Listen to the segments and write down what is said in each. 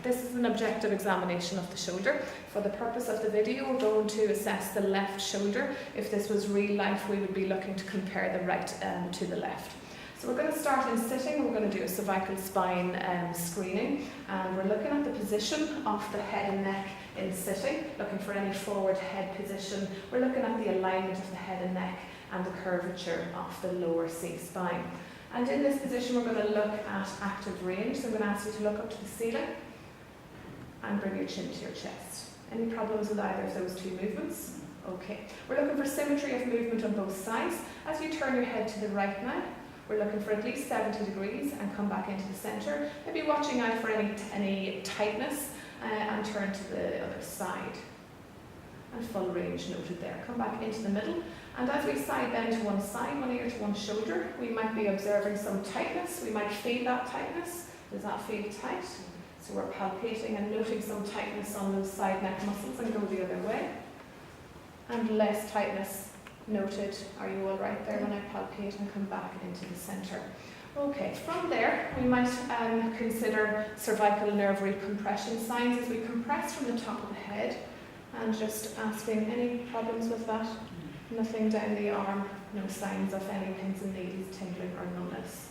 This is an objective examination of the shoulder. For the purpose of the video, we're going to assess the left shoulder. If this was real life, we would be looking to compare the right to the left. So we're going to start in sitting. We're going to do a cervical spine screening, and we're looking at the position of the head and neck in sitting, looking for any forward head position. We're looking at the alignment of the head and neck and the curvature of the lower C spine. And in this position, we're going to look at active range. So I'm going to ask you to look up to the ceiling and bring your chin to your chest. Any problems with either of those two movements? Okay. We're looking for symmetry of movement on both sides. As you turn your head to the right now, we're looking for at least 70 degrees and come back into the centre. Maybe watching out for any tightness and turn to the other side. And full range noted there. Come back into the middle. And as we side bend to one side, one ear to one shoulder, we might be observing some tightness. We might feel that tightness. Does that feel tight? So we're palpating and noting some tightness on those side neck muscles and go the other way. And less tightness noted. Are you all right there when I palpate and come back into the centre? Okay, from there we might consider cervical nerve recompression signs as we compress from the top of the head, and just asking any problems with that? Nothing down the arm, no signs of any pins and needles, tingling or numbness?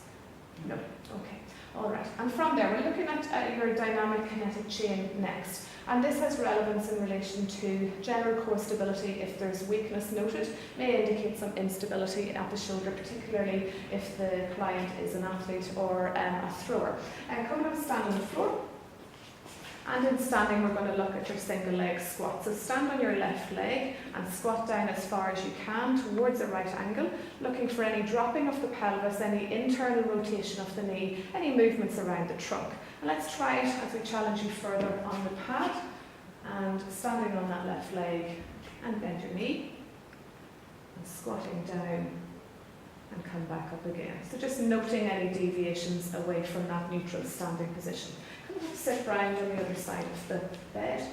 No, okay. All right, and from there we're looking at your dynamic kinetic chain next, and this has relevance in relation to general core stability. If there's weakness noted, may indicate some instability at the shoulder, particularly if the client is an athlete or a thrower. Come and stand on the floor. And in standing, we're going to look at your single leg squat. So stand on your left leg and squat down as far as you can towards a right angle, looking for any dropping of the pelvis, any internal rotation of the knee, any movements around the trunk. And let's try it as we challenge you further on the pad. And standing on that left leg, and bend your knee, and squatting down, and come back up again. So just noting any deviations away from that neutral standing position. Sit round on the other side of the bed.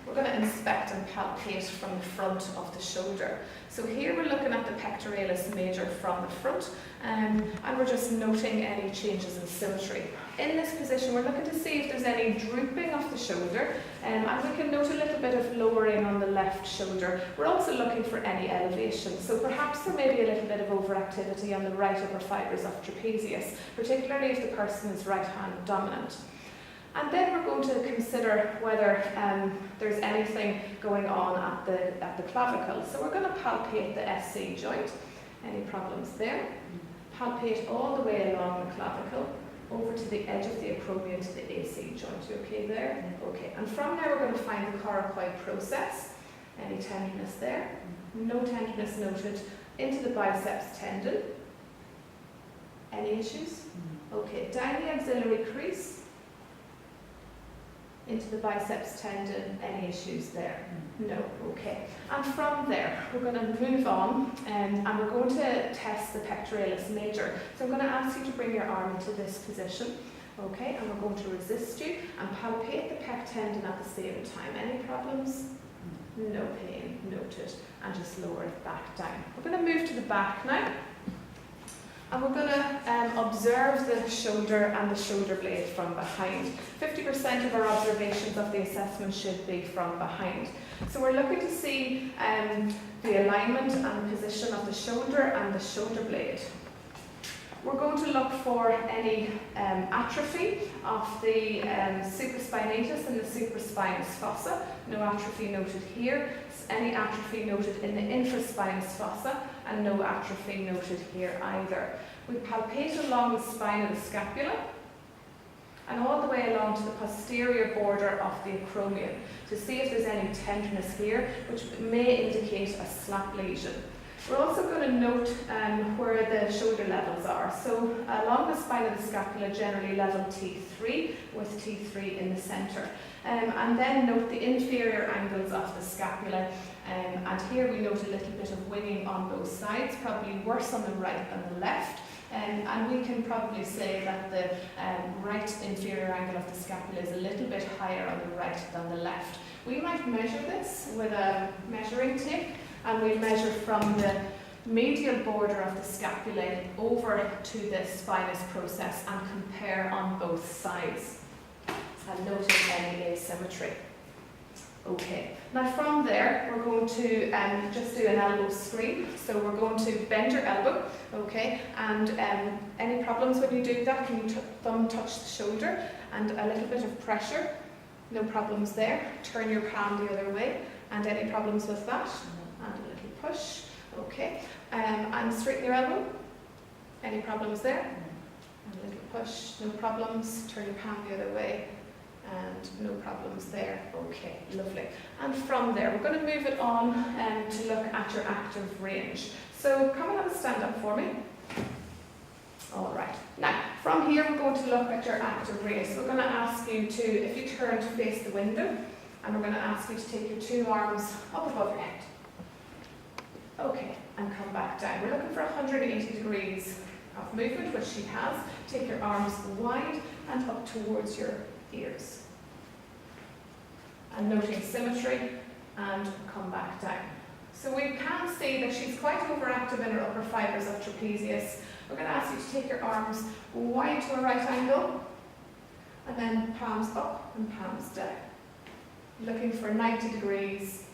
We're going to inspect and palpate from the front of the shoulder. So here we're looking at the pectoralis major from the front, and we're just noting any changes in symmetry. In this position, we're looking to see if there's any drooping of the shoulder, and we can note a little bit of lowering on the left shoulder. We're also looking for any elevation, so perhaps there may be a little bit of overactivity on the right upper fibres of trapezius, particularly if the person is right-hand dominant. And then we're going to consider whether there's anything going on at the clavicle. So we're going to palpate the SC joint. Any problems there? Palpate all the way along the clavicle, over to the edge of the acromion to the AC joint. You okay there? Okay. And from there we're going to find the coracoid process. Any tenderness there? No tenderness noted. Into the biceps tendon. Any issues? Okay. Down the axillary crease. Into the biceps tendon, any issues there? No, okay. And from there, we're going to move on and we're going to test the pectoralis major. So I'm going to ask you to bring your arm into this position, okay, and we're going to resist you and palpate the pec tendon at the same time. Any problems? No pain noted. And just lower it back down. We're going to move to the back now. And we're going to observe the shoulder and the shoulder blade from behind. 50% of our observations of the assessment should be from behind. So we're looking to see the alignment and position of the shoulder and the shoulder blade. We're going to look for any atrophy of the supraspinatus and the supraspinous fossa. No atrophy noted here. Any atrophy noted in the infraspinous fossa, and no atrophy noted here either. We palpate along the spine of the scapula and all the way along to the posterior border of the acromion to see if there's any tenderness here, which may indicate a slap lesion. We're also going to note where the shoulder levels are. So along the spine of the scapula, generally level T3, with T3 in the centre. And then note the inferior angles of the scapula. And here we note a little bit of winging on both sides, probably worse on the right than the left. And we can probably say that the right inferior angle of the scapula is a little bit higher on the right than the left. We might measure this with a measuring tape, and we measure from the medial border of the scapulae over to the spinous process and compare on both sides. And noting any asymmetry. Okay, now from there we're going to just do an elbow screen. So we're going to bend your elbow, okay, and any problems when you do that, can you thumb touch the shoulder and a little bit of pressure, no problems there. Turn your palm the other way, and any problems with that, and a little push, okay, and straighten your elbow, any problems there, and a little push, no problems. Turn your palm the other way, and no problems there. Okay, lovely. And from there, we're going to move it on to look at your active range. So come and have a stand up for me. All right. Now, from here, we're going to look at your active range. So we're going to ask you to, if you turn to face the window, and we're going to ask you to take your two arms up above your head. Okay, and come back down. We're looking for 180 degrees of movement, which she has. Take your arms wide and up towards your ears. And noting symmetry, and come back down. So we can see that she's quite overactive in her upper fibers of trapezius. We're going to ask you to take your arms wide to a right angle, and then palms up and palms down. Looking for 90 degrees.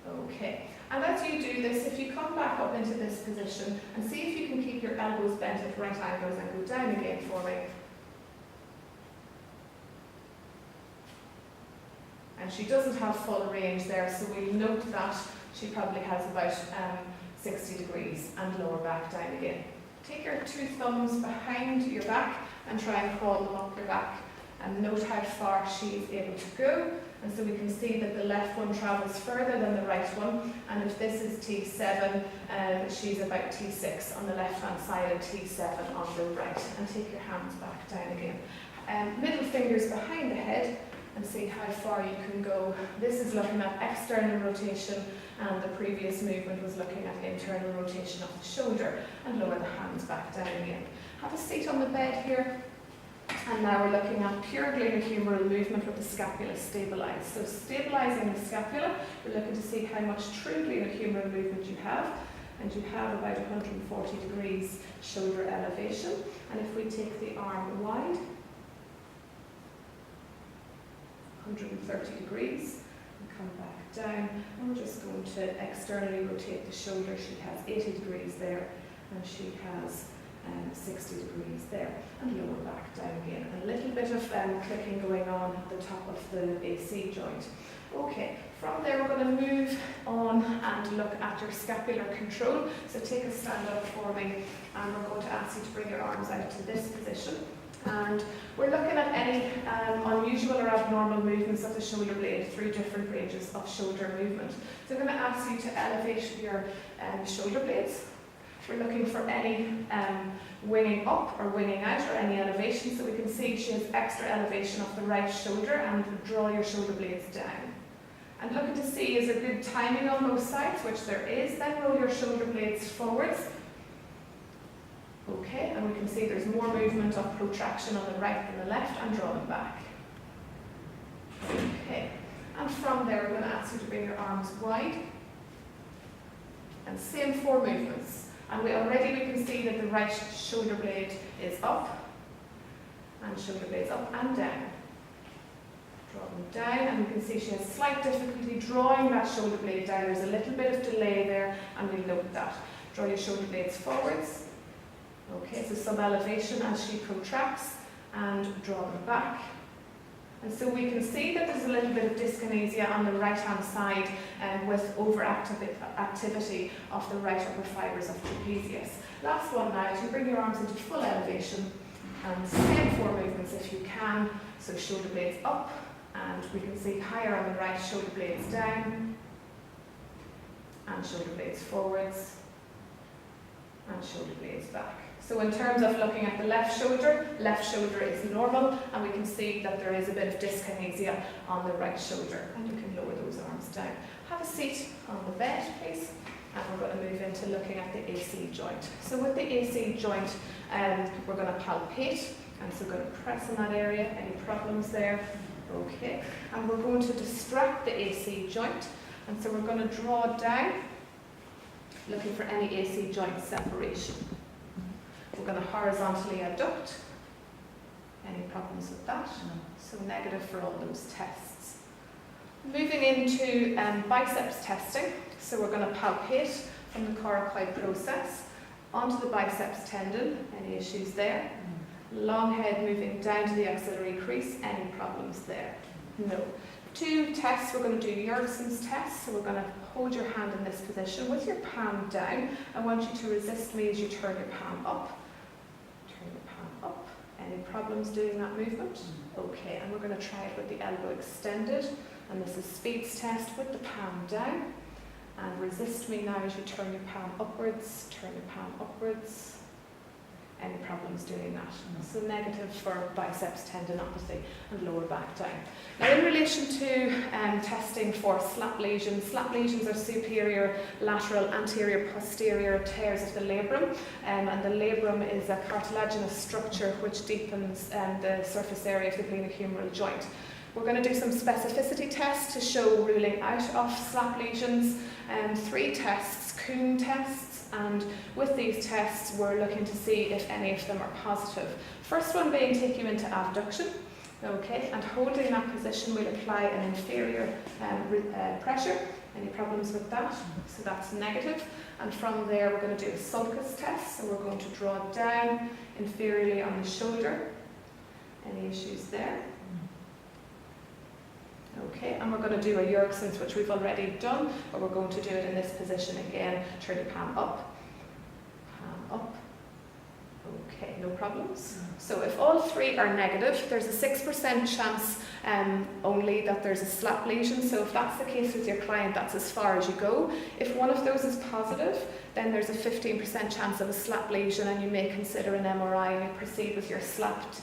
Okay. And as you do this, if you come back up into this position, and see if you can keep your elbows bent at right angles and go down again for me. And she doesn't have full range there, so we'll note that she probably has about 60 degrees, and lower back down again. Take your two thumbs behind your back and try and crawl them up your back, and note how far she is able to go. And so we can see that the left one travels further than the right one, and if this is T7, she's about T6 on the left hand side and T7 on the right. And take your hands back down again. Middle fingers behind the head, and see how far you can go. This is looking at external rotation, and the previous movement was looking at internal rotation of the shoulder. And lower the hands back down again. Have a seat on the bed here. And now we're looking at pure glenohumeral movement with the scapula stabilised. So stabilising the scapula, we're looking to see how much true glenohumeral movement you have. And you have about 140 degrees shoulder elevation. And if we take the arm wide, 130 degrees, and come back down, and we're just going to externally rotate the shoulder. She has 80 degrees there, and she has 60 degrees there, and lower back down again. A little bit of clicking going on at the top of the AC joint. Okay, from there we're going to move on and look at your scapular control. So take a stand up for me, and we're going to ask you to bring your arms out to this position. And we're looking at any unusual or abnormal movements of the shoulder blade through different ranges of shoulder movement. So I'm going to ask you to elevate your shoulder blades. We're looking for any winging up or winging out, or any elevation. So we can see she has extra elevation of the right shoulder, and draw your shoulder blades down. And looking to see is there good timing on both sides, which there is. Then roll your shoulder blades forwards. Okay, and we can see there's more movement of protraction on the right than the left, and draw them back. Okay, and from there we're going to ask you to bring your arms wide. And same 4 movements. And we can see that the right shoulder blade is up, and shoulder blades up and down. Draw them down, and we can see she has slight difficulty drawing that shoulder blade down. There's a little bit of delay there, and we'll note that. Draw your shoulder blades forwards. Okay, so some elevation as she protracts, and draw them back. And so we can see that there's a little bit of dyskinesia on the right hand side, with overactivity of the right upper fibres of trapezius. Last one now, to bring your arms into full elevation, and same 4 movements if you can. So shoulder blades up, and we can see higher on the right, shoulder blades down, and shoulder blades forwards, and shoulder blades back. So in terms of looking at the left shoulder is normal, and we can see that there is a bit of dyskinesia on the right shoulder, and you can lower those arms down. Have a seat on the bed, please, and we're going to move into looking at the AC joint. So with the AC joint, we're going to palpate, and so we're going to press on that area. Any problems there? Okay, and we're going to distract the AC joint, and so we're going to draw down. looking for any AC joint separation. We're going to horizontally abduct. Any problems with that? No. So negative for all those tests. Moving into biceps testing. So we're going to palpate from the coracoid process onto the biceps tendon. Any issues there? Long head moving down to the axillary crease. Any problems there? No. 2 tests, we're going to do Yerkeson's test. So we're going to hold your hand in this position with your palm down. I want you to resist me as you turn your palm up. Turn your palm up. Any problems doing that movement? Okay, and we're going to try it with the elbow extended. And this is Speed's test with the palm down. And resist me now as you turn your palm upwards. Turn your palm upwards. Any problems doing that? So negative for biceps tendinopathy and lower back down. Now in relation to testing for slap lesions are superior, lateral, anterior, posterior tears of the labrum, and the labrum is a cartilaginous structure which deepens the surface area of the glenohumeral joint. We're going to do some specificity tests to show ruling out of slap lesions, 3 tests, Kuhn tests, and with these tests we're looking to see if any of them are positive. First one being take you into abduction, okay, and holding that position we'll apply an inferior pressure. Any problems with that? So that's negative. And from there we're going to do a sulcus test, so we're going to draw down inferiorly on the shoulder. Any issues there? Okay, and we're going to do a Yerkeson's, which we've already done, but we're going to do it in this position again. Turn your palm up, palm up. Okay, no problems. So if all 3 are negative, there's a 6% chance only that there's a slap lesion. So if that's the case with your client, that's as far as you go. If one of those is positive, then there's a 15% chance of a slap lesion, and you may consider an MRI and you proceed with your slap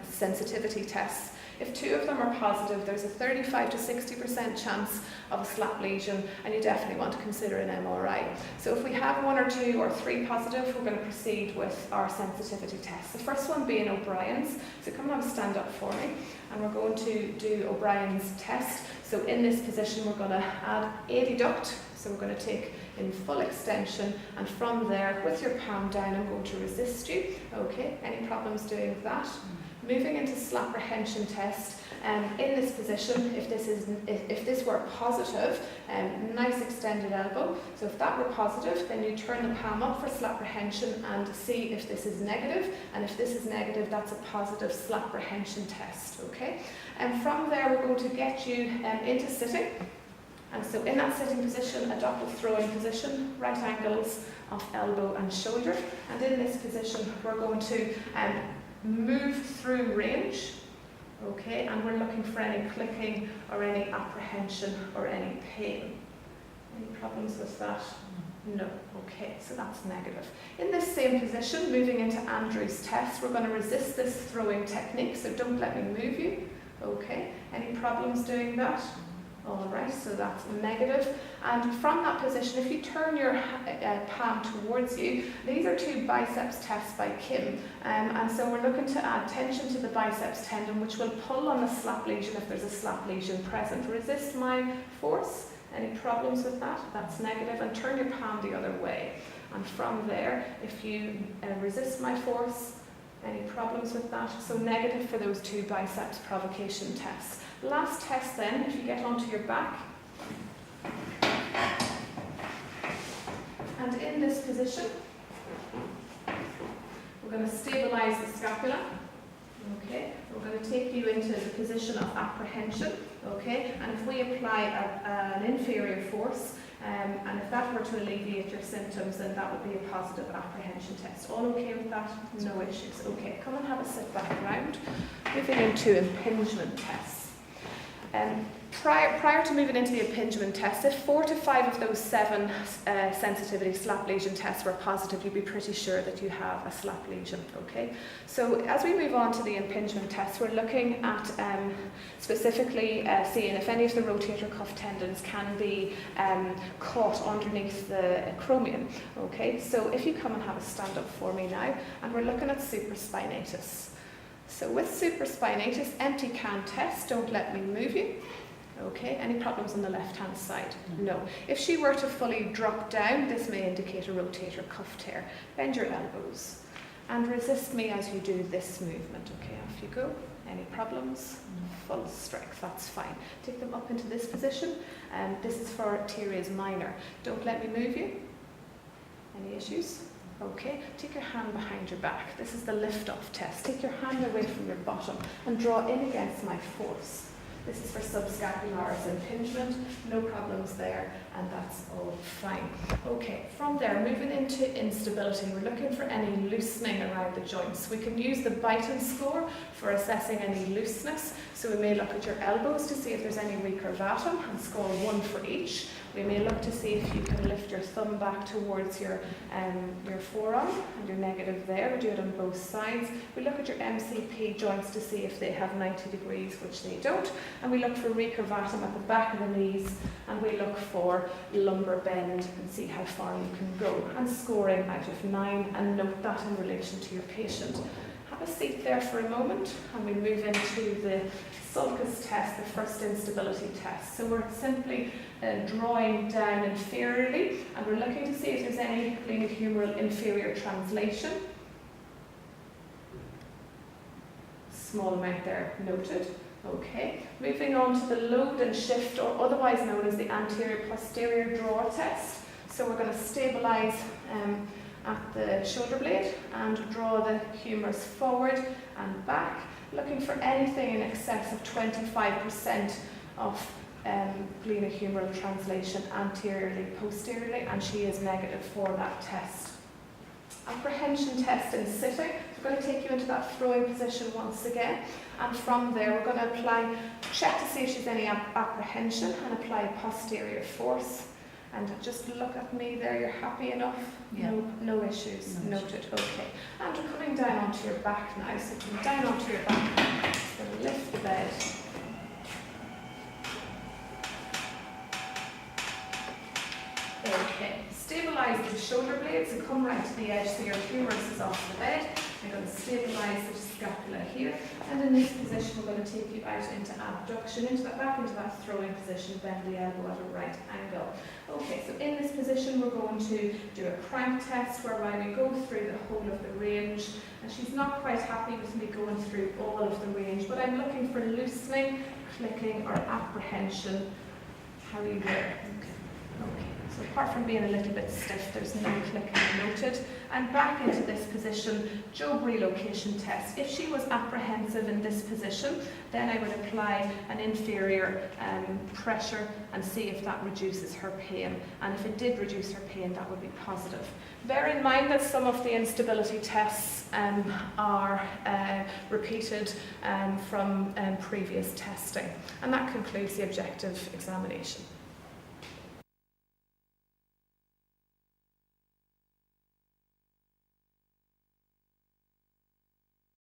sensitivity tests. If 2 of them are positive, there's a 35 to 60% chance of a slap lesion, and you definitely want to consider an MRI. So if we have 1 or 2 or 3 positive, we're going to proceed with our sensitivity test. The first one being O'Brien's. So come and stand up for me, and we're going to do O'Brien's test. So in this position, we're going to add adduct. So we're going to take in full extension, and from there, with your palm down, I'm going to resist you. Okay, any problems doing that? Moving into slap rehension test, in this position, if this were positive, nice extended elbow. So if that were positive, then you turn the palm up for slap rehension and see if this is negative. And if this is negative, that's a positive slap rehension test. Okay, and from there, we're going to get you into sitting. And so in that sitting position, a doppel throwing position, right angles of elbow and shoulder. And in this position, we're going to move through range, okay, and we're looking for any clicking or any apprehension or any pain. Any problems with that? No. Okay, so that's negative. In this same position, moving into Andrew's test, we're going to resist this throwing technique, so don't let me move you. Okay, any problems doing that? All right, so that's negative. And from that position, if you turn your palm towards you, these are 2 biceps tests by Kim. And so we're looking to add tension to the biceps tendon, which will pull on the slap lesion if there's a slap lesion present. Resist my force. Any problems with that? That's negative. And turn your palm the other way. And from there, if you resist my force, any problems with that? So negative for those 2 biceps provocation tests. Last test then, if you get onto your back. And in this position, we're going to stabilize the scapula. Okay, we're going to take you into the position of apprehension. Okay, and if we apply an inferior force, and if that were to alleviate your symptoms, then that would be a positive apprehension test. All okay with that? No issues. Okay, come and have a sit back round. Moving into impingement tests. Prior to moving into the impingement test, if 4 to 5 of those 7 sensitivity slap lesion tests were positive, you'd be pretty sure that you have a slap lesion. Okay, so as we move on to the impingement test, we're looking at specifically seeing if any of the rotator cuff tendons can be caught underneath the acromion. Okay, so if you come and have a stand up for me now, and we're looking at supraspinatus. So with supraspinatus, empty can test, don't let me move you. Okay, any problems on the left-hand side? No. If she were to fully drop down, this may indicate a rotator cuff tear. Bend your elbows and resist me as you do this movement. Okay, off you go. Any problems? Full strength, that's fine. Take them up into this position. This is for teres minor. Don't let me move you. Any issues? Okay, take your hand behind your back. This is the lift-off test. Take your hand away from your bottom and draw in against my force. This is for subscapularis impingement, no problems there, and that's all fine. Okay, from there, moving into instability, we're looking for any loosening around the joints. We can use the Beighton score for assessing any looseness. So we may look at your elbows to see if there's any recurvatum and score 1 for each. We may look to see if you can lift your thumb back towards your forearm and your negative there. We do it on both sides. We look at your MCP joints to see if they have 90 degrees, which they don't. And we look for recurvatum at the back of the knees, and we look for lumbar bend and see how far you can go. And scoring out of 9, and note that in relation to your patient. Have a seat there for a moment, and we move into the sulcus test, the first instability test. So we're simply drawing down inferiorly, and we're looking to see if there's any glenohumeral inferior translation. Small amount there noted. Okay, moving on to the load and shift, or otherwise known as the anterior-posterior draw test. So we're going to stabilise at the shoulder blade and draw the humerus forward and back, looking for anything in excess of 25% of glenohumeral translation anteriorly, posteriorly, and she is negative for that test. Apprehension test in sitting. We're going to take you into that throwing position once again, and from there we're going to check to see if she's any apprehension and apply posterior force. And just look at me there, you're happy enough? Yeah. No issues, no noted, issues. Okay. And we're coming down onto your back now, so come down onto your back, just going to lift the bed. Okay, stabilise the shoulder blades and come right to the edge so your humerus is off the bed. I'm going to stabilise the scapula here, and in this position we're going to take you out into abduction, back into that throwing position, bend the elbow at a right angle. Okay, so in this position we're going to do a crank test whereby we go through the whole of the range, and she's not quite happy with me going through all of the range, but I'm looking for loosening, clicking or apprehension. How are you there? Okay. So apart from being a little bit stiff, there's no clicking noted. And back into this position, Job relocation test. If she was apprehensive in this position, then I would apply an inferior pressure and see if that reduces her pain. And if it did reduce her pain, that would be positive. Bear in mind that some of the instability tests are repeated from previous testing. And that concludes the objective examination.